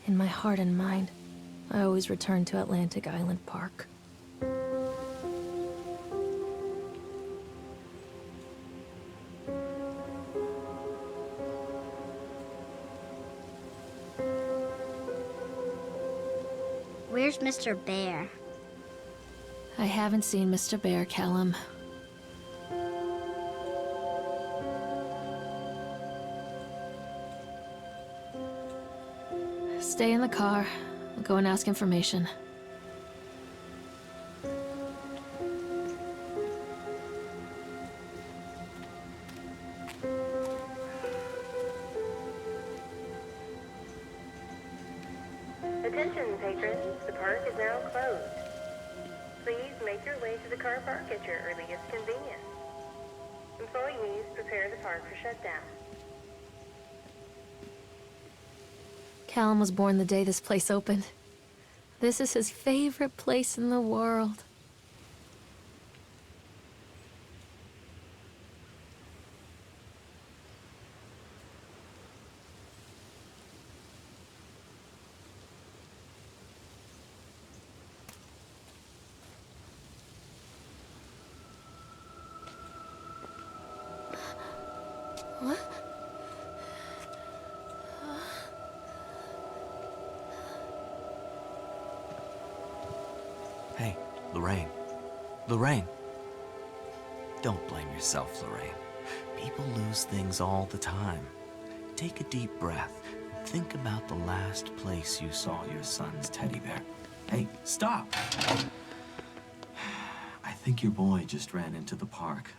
In my heart and mind, I always return to Atlantic Island Park. Where's Mr. Bear? I haven't seen Mr. Bear, Callum. Stay in the car. I'll go and ask information. Attention, patrons. The park is now closed. Please make your way to the car park at your earliest convenience. Employees prepare the park for shutdown. Callum was born the day this place opened. This is his favorite place in the world. What? Hey, Lorraine. Lorraine. Don't blame yourself, Lorraine. People lose things all the time. Take a deep breath and think about the last place you saw your son's teddy bear. Hey, stop! I think your boy just ran into the park.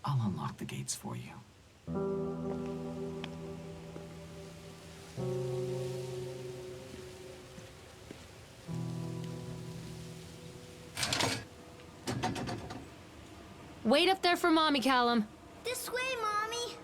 I'll unlock the gates for you. Wait up there for Mommy, Callum. This way, Mommy.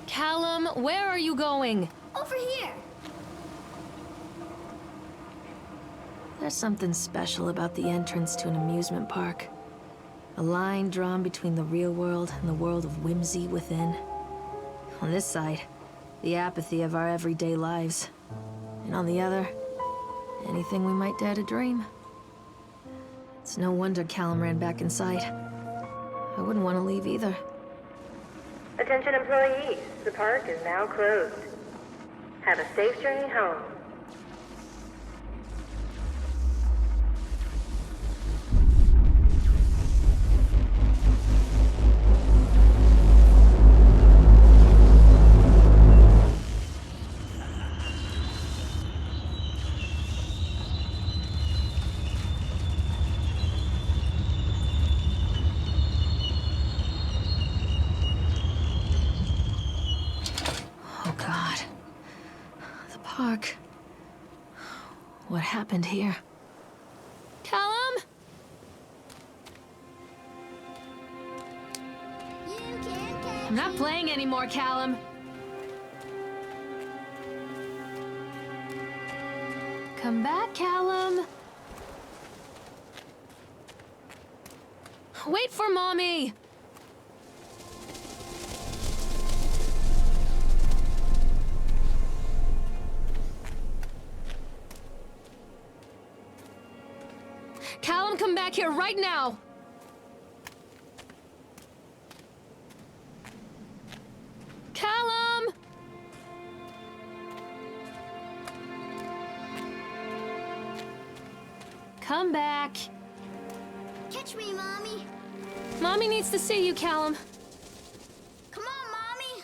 Callum, where are you going? Over here. There's something special about the entrance to an amusement park. A line drawn between the real world and the world of whimsy within. On this side, the apathy of our everyday lives. And on the other, anything we might dare to dream. It's no wonder Callum ran back inside. I wouldn't want to leave either. Attention, employees. The park is now closed. Have a safe journey home. Park. What happened here? Callum? I'm not playing anymore, Callum. Come back, Callum. Wait for Mommy. Callum, come back here right now! Callum! Come back. Catch me, Mommy. Mommy needs to see you, Callum. Come on, Mommy.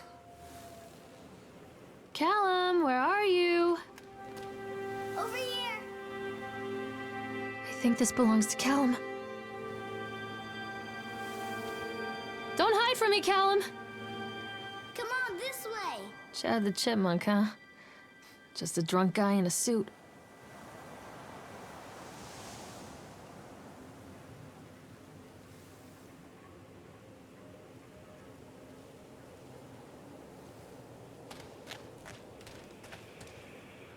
Callum, where are you? Over here. I think this belongs to Callum. Don't hide from me, Callum. Come on, this way. Chad the Chipmunk, huh? Just a drunk guy in a suit.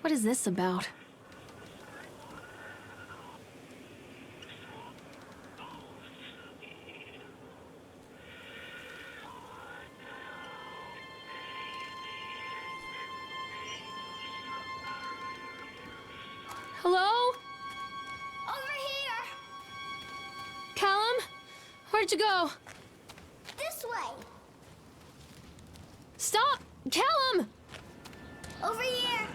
What is this about? Hello? Over here. Callum? Where'd you go? This way. Stop! Callum! Over here.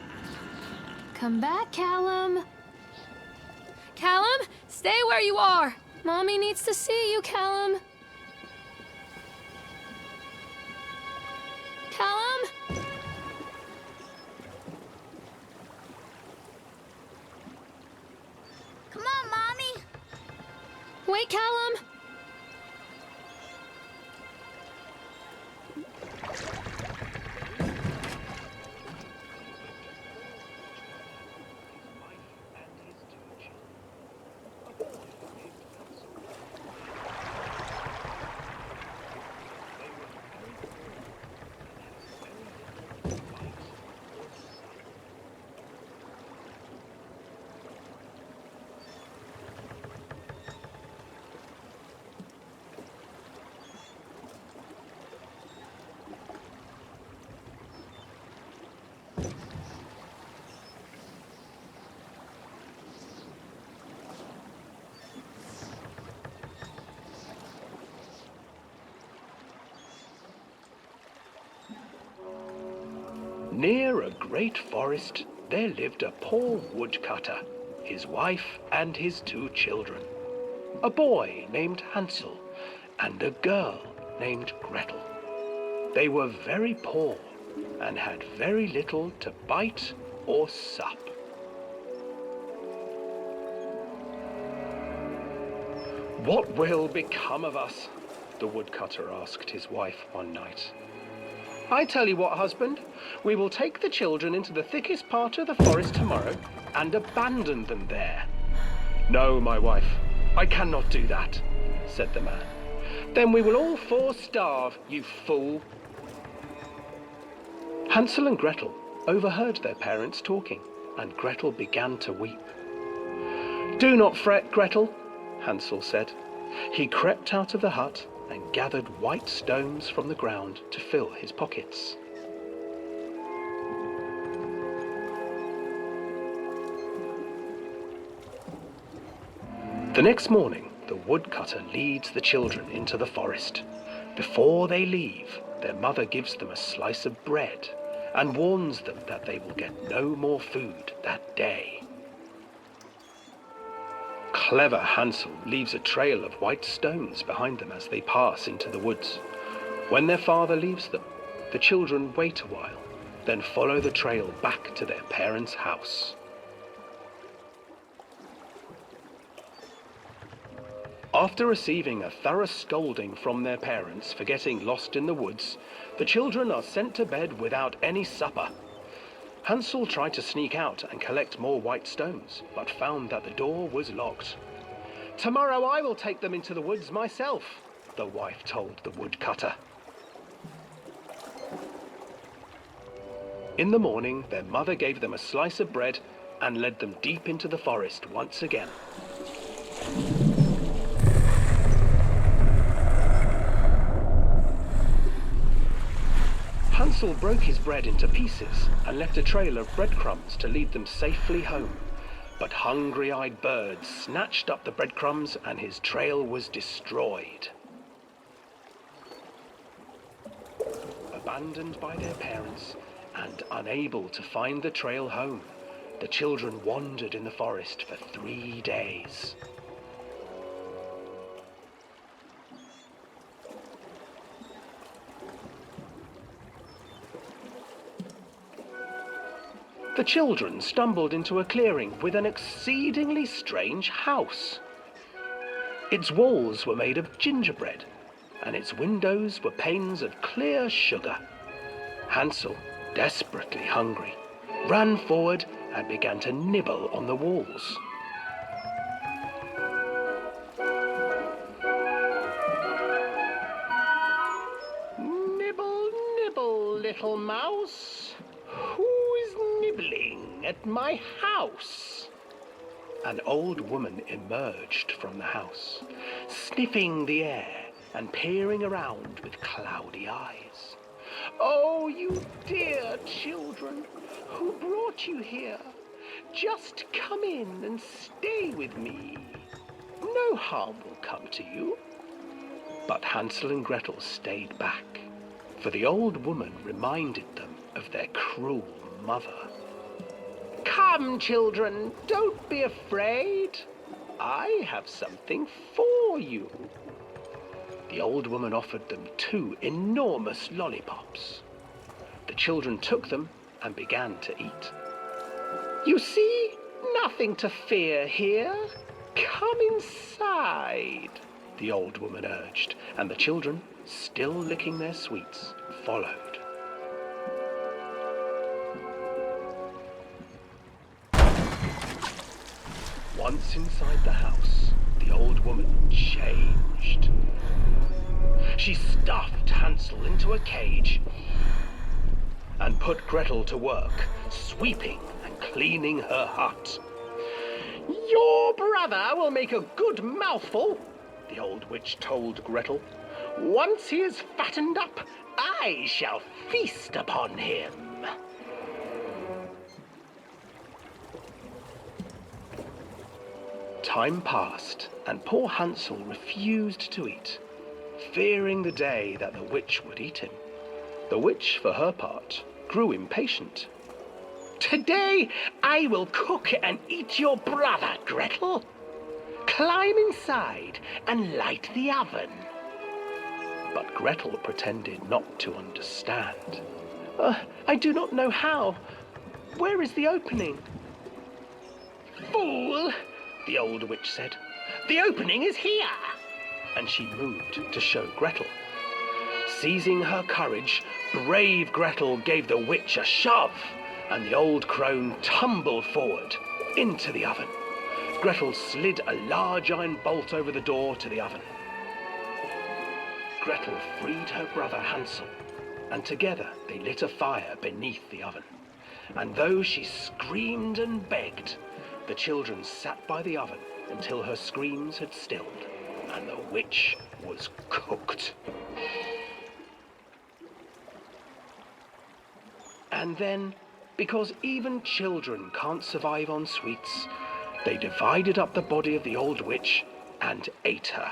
Come back, Callum. Callum, stay where you are. Mommy needs to see you, Callum. Callum? Come on, Mommy. Wait, Callum. Near a great forest, there lived a poor woodcutter, his wife and his 2 children. A boy named Hansel and a girl named Gretel. They were very poor and had very little to bite or sup. "What will become of us?" the woodcutter asked his wife one night. "I tell you what, husband, we will take the children into the thickest part of the forest tomorrow and abandon them there." "No, my wife, I cannot do that," said the man. "Then we will all 4 starve, you fool." Hansel and Gretel overheard their parents talking, and Gretel began to weep. "Do not fret, Gretel," Hansel said. He crept out of the hut and gathered white stones from the ground to fill his pockets. The next morning, the woodcutter leads the children into the forest. Before they leave, their mother gives them a slice of bread and warns them that they will get no more food that day. Clever Hansel leaves a trail of white stones behind them as they pass into the woods. When their father leaves them, the children wait a while, then follow the trail back to their parents' house. After receiving a thorough scolding from their parents for getting lost in the woods, the children are sent to bed without any supper. Hansel tried to sneak out and collect more white stones, but found that the door was locked. "Tomorrow I will take them into the woods myself," the wife told the woodcutter. In the morning, their mother gave them a slice of bread and led them deep into the forest once again. Hansel broke his bread into pieces and left a trail of breadcrumbs to lead them safely home. But hungry-eyed birds snatched up the breadcrumbs and his trail was destroyed. Abandoned by their parents and unable to find the trail home, the children wandered in the forest for 3 days. The children stumbled into a clearing with an exceedingly strange house. Its walls were made of gingerbread, and its windows were panes of clear sugar. Hansel, desperately hungry, ran forward and began to nibble on the walls. Nibble, nibble, little mouse. Who is nibbling at my house? An old woman emerged from the house, sniffing the air and peering around with cloudy eyes. Oh, you dear children, who brought you here? Just come in and stay with me. No harm will come to you. But Hansel and Gretel stayed back, for the old woman reminded them of their cruel mother. Come, children, don't be afraid. I have something for you. The old woman offered them 2 enormous lollipops. The children took them and began to eat. You see, nothing to fear here. Come inside, the old woman urged, and the children, still licking their sweets, followed. Once inside the house, the old woman changed. She stuffed Hansel into a cage and put Gretel to work, sweeping and cleaning her hut. Your brother will make a good mouthful, the old witch told Gretel. Once he is fattened up, I shall feast upon him. Time passed, and poor Hansel refused to eat, fearing the day that the witch would eat him. The witch, for her part, grew impatient. Today I will cook and eat your brother, Gretel. Climb inside and light the oven. But Gretel pretended not to understand. I do not know how. Where is the opening? Fool, the old witch said. The opening is here. And she moved to show Gretel. Seizing her courage, brave Gretel gave the witch a shove, and the old crone tumbled forward into the oven. Gretel slid a large iron bolt over the door to the oven. Gretel freed her brother Hansel, and together they lit a fire beneath the oven. And though she screamed and begged, the children sat by the oven until her screams had stilled, and the witch was cooked. And then, because even children can't survive on sweets, they divided up the body of the old witch and ate her.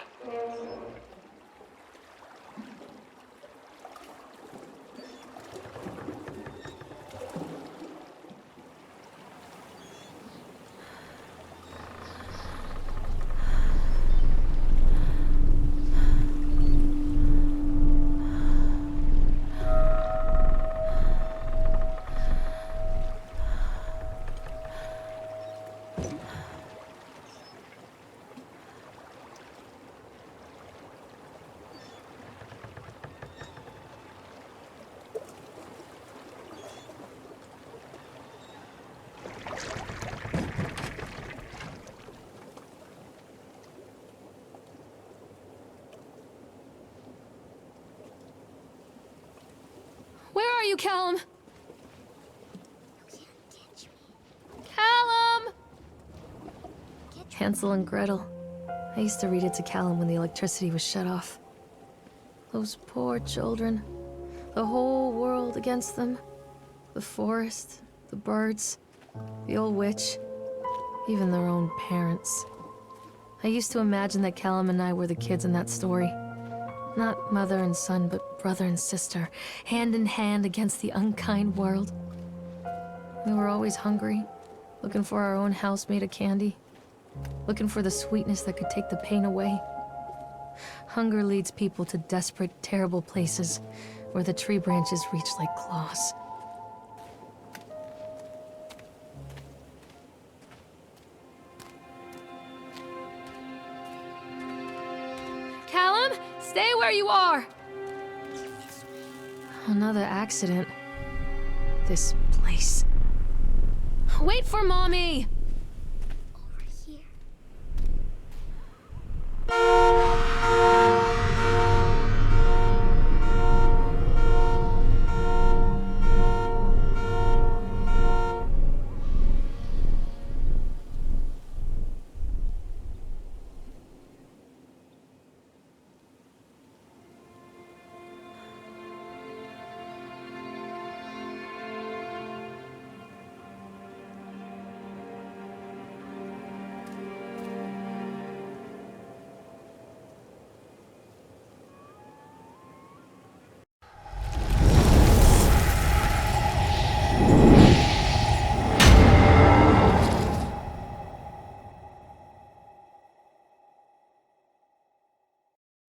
Where are you, Callum? Callum! Hansel and Gretel. I used to read it to Callum when the electricity was shut off. Those poor children. The whole world against them. The forest, the birds, the old witch, even their own parents. I used to imagine that Callum and I were the kids in that story. Not mother and son, but brother and sister, hand in hand against the unkind world. We were always hungry, looking for our own house made of candy, looking for the sweetness that could take the pain away. Hunger leads people to desperate, terrible places where the tree branches reach like claws. Another accident. This place. Wait for Mommy! Over here.